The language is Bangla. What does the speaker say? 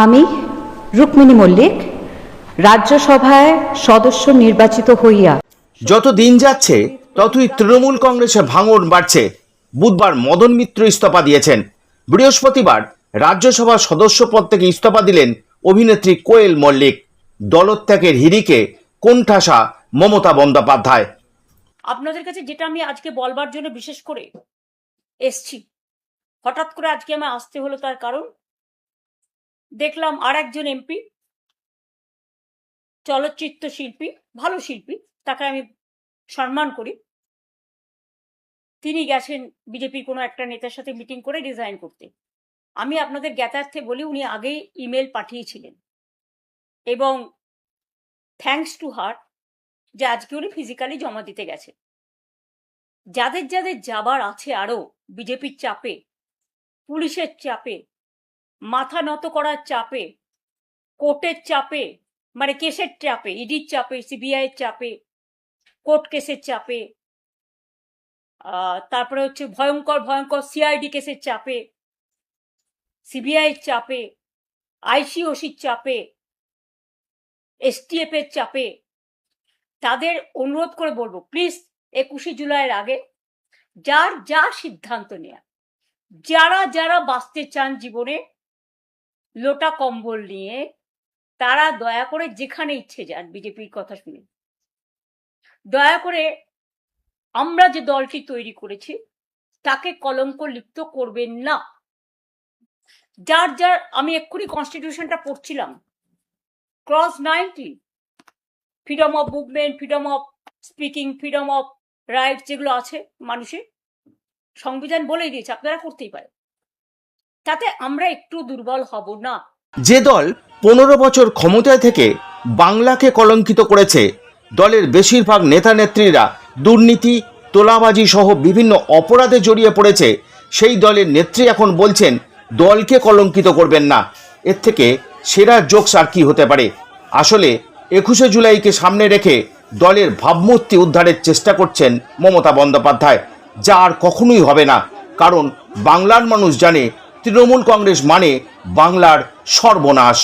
আমি রুক্মিণী মল্লিক রাজ্যসভায় সদস্য নির্বাচিত হইয়া যত দিন যাচ্ছে ততই তৃণমূল কংগ্রেসে ভাঙন বাড়ছে। বুধবার মদন মিত্র ইস্তফা দিয়েছেন। বৃহস্পতিবার রাজ্যসভা সদস্য পদ থেকে ইস্তফা দিলেন অভিনেত্রী কোয়েল মল্লিক। দলত্যাগের হিড়িকে কোণঠাসা মমতা বন্দ্যোপাধ্যায়। আপনাদের কাছে যেটা আমি আজকে বলবার জন্য বিশেষ করে এসছি, হঠাৎ করে আজকে আমার আসতে হলো, তার কারণ দেখলাম আর একজন এমপি, চলচ্চিত্র শিল্পী, ভালো শিল্পী, তাকে আমি সম্মান করি, তিনি গেছেন বিজেপির কোনো একটা নেতার সাথে মিটিং করে রিজাইন করতে। আমি আপনাদের জ্ঞাতার্থে বলি, উনি আগেই ইমেল পাঠিয়েছিলেন এবং থ্যাঙ্কস টু হার যে আজকে উনি ফিজিক্যালি জমা দিতে গেছে। যাদের যাদের যাবার আছে আরো বিজেপির চাপে, পুলিশের চাপে, মাথা নত করার চাপে, কোর্টের চাপে, মানে কেসের চাপে, ইডির চাপে, সিবিআই এর চাপে, কোর্ট কেসের চাপে, তারপরে হচ্ছে ভয়ঙ্কর ভয়ঙ্কর সিআইডি কেসের চাপে, সিবিআই এর চাপে, আইসিওসির চাপে, এসটিএফ এর চাপে, তাদের অনুরোধ করে বলবো, প্লিজ 21শে জুলাইয়ের আগে যার যা সিদ্ধান্ত নেয়া, যারা যারা বাঁচতে চান জীবনে লোটা কম্বল নিয়ে, তারা দয়া করে যেখানে ইচ্ছে যান বিজেপির কথা শুনে। দয়া করে আমরা যে দলটি তৈরি করেছি তাকে কলঙ্ক লিপ্ত করবেন না। যার যার, আমি এক্ষুনি কনস্টিটিউশনটা পড়ছিলাম, clause 90, freedom of movement, freedom of speaking, freedom of rights, যেগুলো আছে মানুষের, সংবিধান বলেই দিয়েছে আপনারা করতেই পারেন। তাতে আমরা একটু দুর্বল হব না। যে দল 15 বছর ক্ষমতায় থেকে বাংলাকে কলঙ্কিত করেছে, দলের বেশিরভাগ নেতা নেত্রীরা দুর্নীতি, তোলাবাজি সহ বিভিন্ন অপরাধে জড়িয়ে পড়েছে, সেই দলের নেত্রী এখন বলছেন দলকে কলঙ্কিত করবেন না। এর থেকে সেরা জোকস আর কি হতে পারে? আসলে 21শে জুলাইকে সামনে রেখে দলের ভাবমূর্তি উদ্ধারের চেষ্টা করছেন মমতা বন্দ্যোপাধ্যায়, যা আর কখনোই হবে না। কারণ বাংলার মানুষ জানে তৃণমূল কংগ্রেস মানে বাংলার সর্বনাশ।